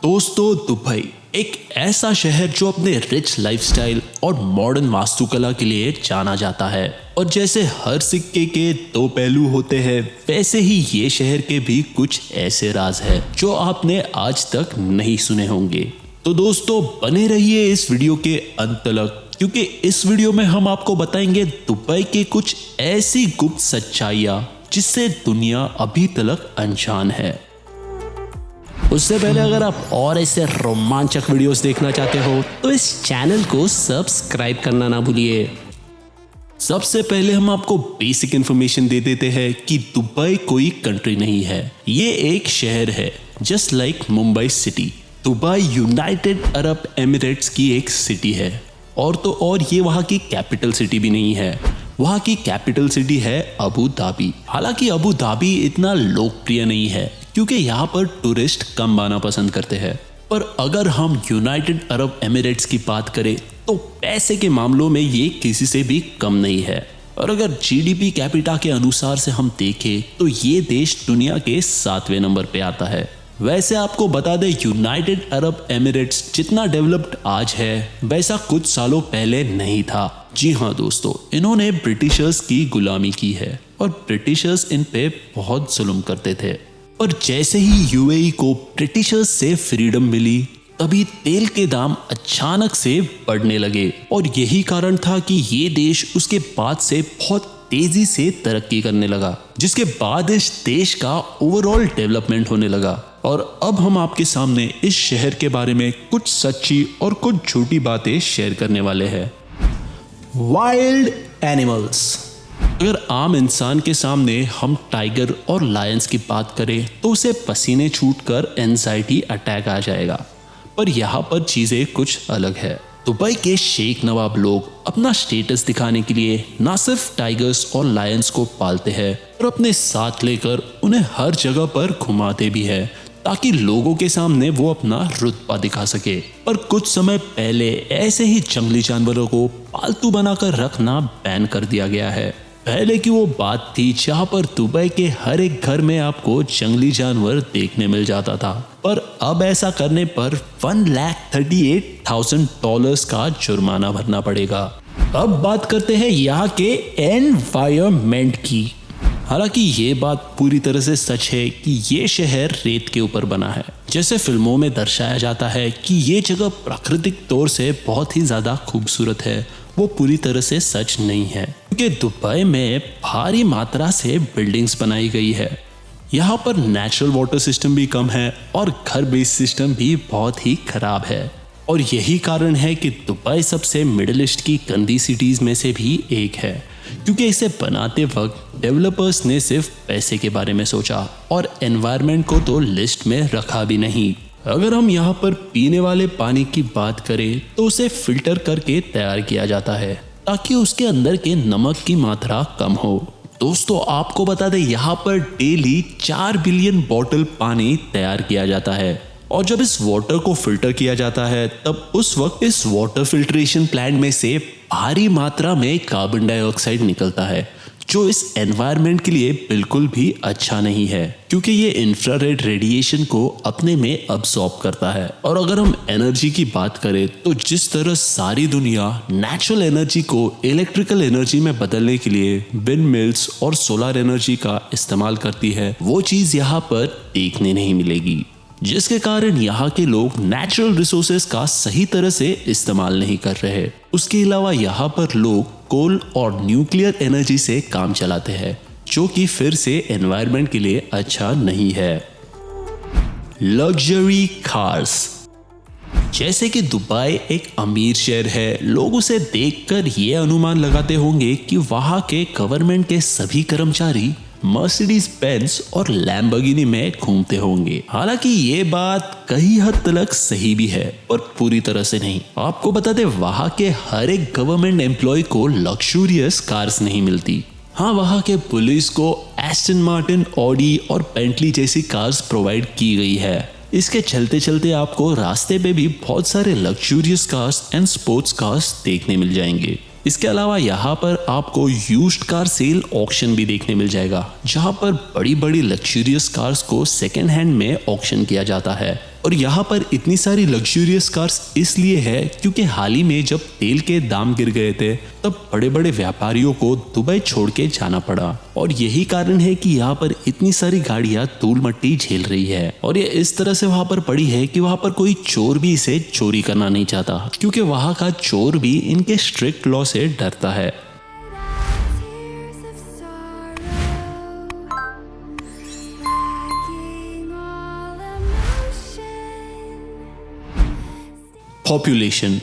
दोस्तों, दुबई एक ऐसा शहर जो अपने रिच लाइफस्टाइल और मॉडर्न वास्तुकला के लिए जाना जाता है। और जैसे हर सिक्के के दो पहलू होते हैं, वैसे ही ये शहर के भी कुछ ऐसे राज हैं जो आपने आज तक नहीं सुने होंगे। तो दोस्तों, बने रहिए इस वीडियो के अंत तक, क्योंकि इस वीडियो में हम आपको बताएंगे दुबई के कुछ ऐसी गुप्त सच्चाइयां जिससे दुनिया अभी तक अनजान है। उससे पहले अगर आप और ऐसे रोमांचक वीडियोस देखना चाहते हो तो इस चैनल को सब्सक्राइब करना ना भूलिए। सबसे पहले हम आपको बेसिक इंफॉर्मेशन दे देते हैं कि दुबई कोई कंट्री नहीं है, ये एक शहर है, just like Mumbai city. Dubai United Arab Emirates की एक सिटी है, और ये वहाँ की कैपिटल सिटी भी नहीं है। वहाँ की कैपिटल सिटी है अबू धाबी। हालांकि अबू धाबी इतना लोकप्रिय नहीं है क्योंकि यहाँ पर टूरिस्ट कम आना पसंद करते हैं। पर अगर हम यूनाइटेड अरब एमिरेट्स की बात करें तो पैसे के मामलों में ये किसी से भी कम नहीं है। और अगर जीडीपी कैपिटा के अनुसार से हम देखें तो ये देश दुनिया के 7वें नंबर पे आता है। वैसे आपको बता दें, यूनाइटेड अरब एमिरेट्स जितना डेवलप्ड आज है वैसा कुछ सालों पहले नहीं था। जी हाँ दोस्तों, इन्होंने ब्रिटिशर्स की गुलामी की है और ब्रिटिशर्स इन पे बहुत जुल्म करते थे। और जैसे ही यूएई को ब्रिटिशर्स से फ्रीडम मिली, तभी तेल के दाम अचानक से बढ़ने लगे। और यही कारण था कि ये देश उसके बाद से बहुत तेजी से तरक्की करने लगा, जिसके बाद इस देश का ओवरऑल डेवलपमेंट होने लगा। और अब हम आपके सामने इस शहर के बारे में कुछ सच्ची और कुछ झूठी बातें शेयर करने वाले हैं। Wild animals. अगर आम इंसान के सामने हम टाइगर और लायंस की बात करें तो उसे पसीने छूटकर एंजाइटी अटैक आ जाएगा। पर यहाँ पर चीजें कुछ अलग है। दुबई के शेख नवाब लोग अपना स्टेटस दिखाने के लिए ना सिर्फ टाइगर्स और लायंस को पालते हैं और अपने साथ लेकर उन्हें हर जगह पर घुमाते भी है, ताकि लोगों के सामने वो अपना रुतबा दिखा सके। पर कुछ समय पहले ऐसे ही जंगली जानवरों को पालतू बनाकर रखना बैन कर दिया गया है। पहले की वो बात थी जहाँ पर दुबई के हर एक घर में आपको जंगली जानवर देखने मिल जाता था। पर अब ऐसा करने पर $138,000 का जुर्माना भरना पड़ेगा। अब बात करते हैं यहाँ के एनवायरनमेंट की। हालांकि ये बात पूरी तरह से सच है कि ये शहर रेत के ऊपर बना है। जैसे फिल्मों में दर्शाया जाता है कि ये जगह प्राकृतिक तौर से बहुत ही ज्यादा खूबसूरत है, वो पूरी तरह से सच नहीं है, क्योंकि दुबई में भारी मात्रा से बिल्डिंग्स बनाई गई है। यहाँ पर नेचुरल वाटर सिस्टम भी कम है और घर बेस्ड सिस्टम भी बहुत ही खराब है। और यही कारण है कि दुबई सबसे मिडिल ईस्ट की गंदी सिटीज में से भी एक है, क्योंकि इसे बनाते वक्त डेवलपर्स ने सिर्फ पैसे के बारे में सोचा और एनवायरनमेंट को तो लिस्ट में रखा भी नहीं। अगर हम यहाँ पर पीने वाले पानी की बात करें तो उसे फिल्टर करके तैयार किया जाता है ताकि उसके अंदर के नमक की मात्रा कम हो। दोस्तों, आपको बता दें, यहाँ पर डेली 4 बिलियन बॉटल पानी तैयार किया जाता है। और जब इस वाटर को फिल्टर किया जाता है तब उस वक्त इस वाटर फिल्ट्रेशन प्लांट में से भारी मात्रा में कार्बन डाइऑक्साइड निकलता है, जो इस एनवायरनमेंट के लिए बिल्कुल भी अच्छा नहीं है, क्योंकि ये इंफ्रारेड रेडिएशन को अपने में अब्सॉर्ब करता है। और अगर हम एनर्जी की बात करें तो जिस तरह सारी दुनिया नेचुरल एनर्जी को इलेक्ट्रिकल एनर्जी में बदलने के लिए विंड मिल्स और सोलर एनर्जी का इस्तेमाल करती है, वो चीज यहाँ पर देखने नहीं मिलेगी, जिसके कारण यहाँ के लोग नेचुरल रिसोर्सेज का सही तरह से इस्तेमाल नहीं कर रहे। उसके अलावा यहाँ पर लोग कोल और न्यूक्लियर एनर्जी से काम चलाते हैं, जो कि फिर से एनवायरनमेंट के लिए अच्छा नहीं है। Luxury cars. जैसे कि दुबई एक अमीर शहर है, लोग उसे देखकर ये अनुमान लगाते होंगे कि वहाँ के गवर्नमेंट के सभी कर्मचारी मर्सिडीज बेंज और लैम्बोर्गिनी में घूमते होंगे। हालांकि ये बात कई हद तक सही भी है, पर पूरी तरह से नहीं। आपको बता दें, वहाँ के हर एक गवर्नमेंट एम्प्लॉय को लग्जूरियस कार्स नहीं मिलती। हाँ, वहाँ के पुलिस को एस्टन मार्टिन, ऑडी और बेंटली जैसी कार्स प्रोवाइड की गई है। इसके चलते चलते आपको रास्ते पे भी बहुत सारे luxurious cars and sports cars देखने मिल जाएंगे। इसके अलावा यहाँ पर आपको यूज्ड कार सेल ऑक्शन भी देखने मिल जाएगा, जहाँ पर बड़ी बड़ी लग्जरियस कार्स को सेकेंड हैंड में ऑक्शन किया जाता है। और और यहाँ पर इतनी सारी लग्जूरियस कार्स इसलिए है क्योंकि हाल ही में जब तेल के दाम गिर गए थे तब बड़े बड़े व्यापारियों को दुबई छोड़ के जाना पड़ा, और यही कारण है कि यहाँ पर इतनी सारी गाड़ियां धूल मट्टी झेल रही है। और ये इस तरह से वहां पर पड़ी है कि वहां पर कोई चोर भी इसे चोरी करना नहीं चाहता, क्योंकि वहां का चोर भी इनके स्ट्रिक्ट लॉ से डरता है। पॉपुलेशन।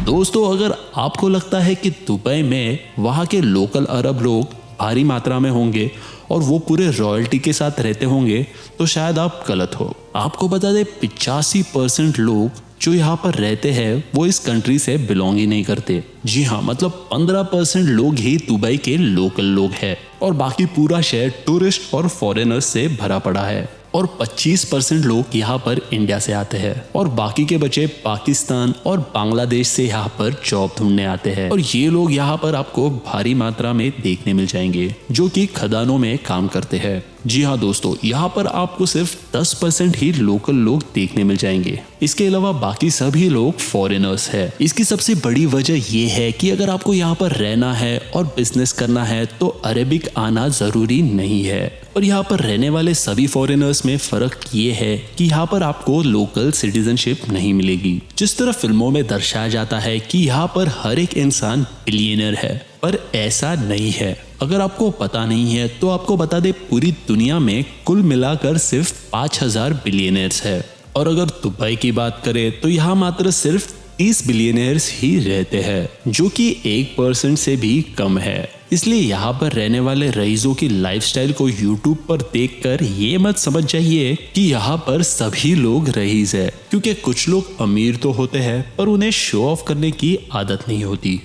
दोस्तों, अगर आपको लगता है कि दुबई में वहाँ के लोकल अरब लोग भारी मात्रा में होंगे और वो पूरे रॉयल्टी के साथ रहते होंगे, तो शायद आप गलत हो। आपको बता दें 85% लोग जो यहाँ पर रहते हैं वो इस कंट्री से बिलोंग ही नहीं करते। जी हाँ, मतलब 15% लोग ही दुबई के लोकल लोग हैं और बाकी पूरा शहर टूरिस्ट और फॉरेनर्स से भरा पड़ा है। और 25% लोग यहाँ पर इंडिया से आते हैं और बाकी के बच्चे पाकिस्तान और बांग्लादेश से यहाँ पर जॉब ढूंढने आते हैं। और ये लोग यहाँ पर आपको भारी मात्रा में देखने मिल जाएंगे जो कि खदानों में काम करते हैं। जी हाँ दोस्तों, यहाँ पर आपको सिर्फ 10% ही लोकल लोग देखने मिल जाएंगे। इसके अलावा बाकी सभी लोग फॉरेनर्स हैं। इसकी सबसे बड़ी वजह ये है कि अगर आपको यहाँ पर रहना है और बिजनेस करना है तो अरेबिक आना जरूरी नहीं है। और यहाँ पर रहने वाले सभी फॉरेनर्स में फर्क ये है कि यहाँ पर आपको लोकल सिटीजनशिप नहीं मिलेगी। जिस तरह फिल्मों में दर्शाया जाता है कि यहाँ पर हर एक इंसान बिलियनर है, पर ऐसा नहीं है। अगर आपको पता नहीं है तो आपको बता दे, पूरी दुनिया में कुल मिलाकर सिर्फ 5000 बिलियनर्स है। और अगर दुबई की बात करें तो यहाँ मात्र सिर्फ 30 बिलियनर्स ही रहते हैं, जो कि 1% से भी कम है। इसलिए यहाँ पर रहने वाले रईसों की लाइफस्टाइल को यूट्यूब पर देखकर ये मत समझ जाइए कि यहाँ पर सभी लोग रईस है, क्योंकि कुछ लोग अमीर तो होते हैं पर उन्हें शो ऑफ करने की आदत नहीं होती।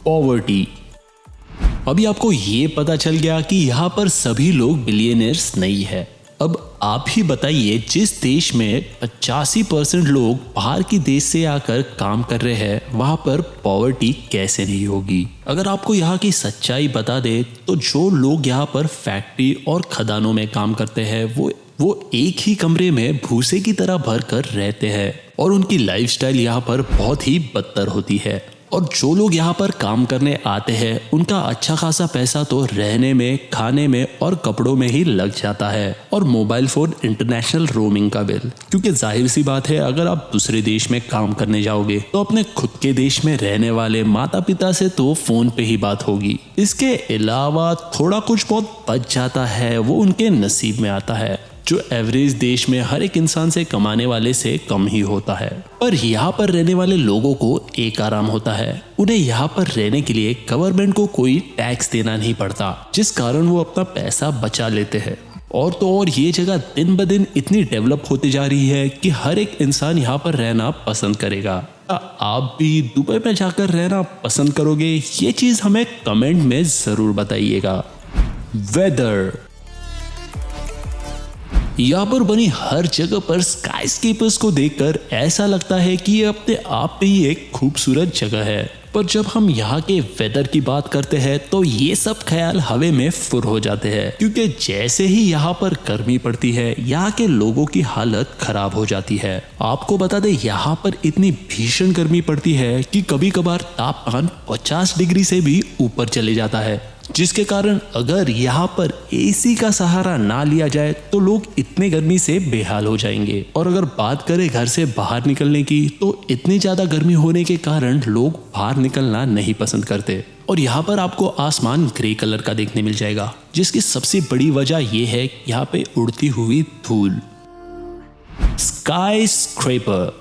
पॉवर्टी। अभी आपको ये पता चल गया कि यहाँ पर सभी लोग बिलियनर्स नहीं है। अब आप ही बताइए, जिस देश में 85% लोग बाहर की देश से आकर काम कर रहे हैं, वहां पर पॉवर्टी कैसे नहीं होगी। अगर आपको यहाँ की सच्चाई बता दे तो जो लोग यहाँ पर फैक्ट्री और खदानों में काम करते हैं वो एक ही कमरे में भूसे की तरह भर कर रहते हैं और उनकी लाइफस्टाइल यहाँ पर बहुत ही बदतर होती है। और जो लोग यहाँ पर काम करने आते हैं उनका अच्छा खासा पैसा तो रहने में, खाने में और कपड़ों में ही लग जाता है, और मोबाइल फोन इंटरनेशनल रोमिंग का बिल, क्योंकि जाहिर सी बात है अगर आप दूसरे देश में काम करने जाओगे तो अपने खुद के देश में रहने वाले माता पिता से तो फोन पे ही बात होगी। इसके अलावा थोड़ा कुछ बहुत बच जाता है, वो उनके नसीब में आता है, जो एवरेज देश में हर एक इंसान से कमाने वाले से कम ही होता है। पर यहाँ पर रहने वाले लोगों को एक आराम होता है, उन्हें यहाँ पर रहने के लिए गवर्नमेंट को कोई टैक्स देना नहीं पड़ता, जिस कारण वो अपना पैसा बचा लेते हैं। और तो और ये जगह दिन ब दिन इतनी डेवलप होती जा रही है कि हर एक इंसान यहाँ पर रहना पसंद करेगा। आप भी दुबई में जाकर रहना पसंद करोगे? ये चीज हमें कमेंट में जरूर बताइएगा। वेदर। यहाँ पर बनी हर जगह पर स्काईस्केपर्स को देखकर ऐसा लगता है कि ये अपने आप में ही एक खूबसूरत जगह है। पर जब हम यहाँ के वेदर की बात करते हैं तो ये सब ख्याल हवा में फुर हो जाते हैं, क्योंकि जैसे ही यहाँ पर गर्मी पड़ती है यहाँ के लोगों की हालत खराब हो जाती है। आपको बता दें, यहाँ पर इतनी भीषण गर्मी पड़ती है कि कभी कभार तापमान 50 डिग्री से भी ऊपर चले जाता है, जिसके कारण अगर यहाँ पर एसी का सहारा ना लिया जाए तो लोग इतने गर्मी से बेहाल हो जाएंगे। और अगर बात करें घर से बाहर निकलने की, तो इतनी ज्यादा गर्मी होने के कारण लोग बाहर निकलना नहीं पसंद करते। और यहाँ पर आपको आसमान ग्रे कलर का देखने मिल जाएगा, जिसकी सबसे बड़ी वजह यह है यहाँ पे उड़ती हुई धूल। Sky scraper.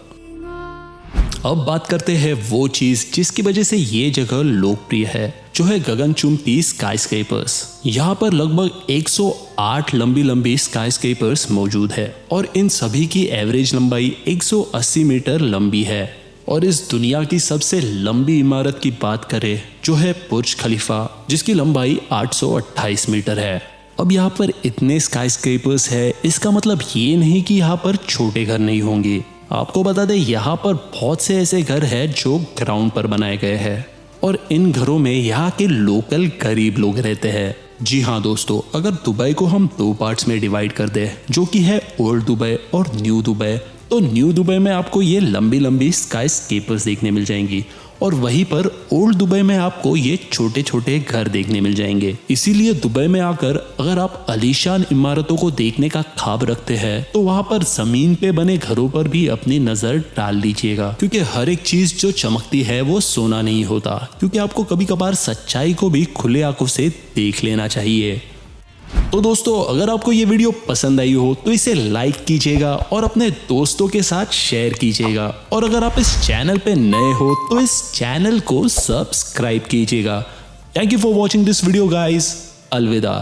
अब बात करते हैं वो चीज जिसकी वजह से ये जगह लोकप्रिय है, जो है गगनचुंबी स्काईस्केपर्स। यहाँ पर लगभग 108 लंबी स्काईस्केपर्स मौजूद है और इन सभी की एवरेज लंबाई 180 मीटर लंबी है। और इस दुनिया की सबसे लंबी इमारत की बात करें जो है बुर्ज खलीफा, जिसकी लंबाई 828 मीटर है। अब यहाँ पर इतने स्काईस्केपर्स है, इसका मतलब ये नहीं कि यहाँ पर छोटे घर नहीं होंगे। आपको बता दें, यहाँ पर बहुत से ऐसे घर हैं जो ग्राउंड पर बनाए गए हैं और इन घरों में यहाँ के लोकल गरीब लोग रहते हैं। जी हाँ दोस्तों, अगर दुबई को हम दो पार्ट्स में डिवाइड कर दें, जो कि है ओल्ड दुबई और न्यू दुबई, तो न्यू दुबई में आपको ये लंबी लंबी स्काई स्केपर्स देखने मिल जाएंगी और वहीं पर ओल्ड दुबई में आपको ये छोटे छोटे घर देखने मिल जाएंगे। इसीलिए दुबई में आकर अगर आप आलीशान इमारतों को देखने का ख्वाब रखते हैं तो वहां पर जमीन पे बने घरों पर भी अपनी नजर डाल दीजिएगा, क्योंकि हर एक चीज जो चमकती है वो सोना नहीं होता, क्योंकि आपको कभी कभार सच्चाई को भी खुले आंखों से देख लेना चाहिए। तो दोस्तों, अगर आपको ये वीडियो पसंद आई हो तो इसे लाइक कीजिएगा और अपने दोस्तों के साथ शेयर कीजिएगा, और अगर आप इस चैनल पे नए हो तो इस चैनल को सब्सक्राइब कीजिएगा। Thank you for watching this video guys. अलविदा।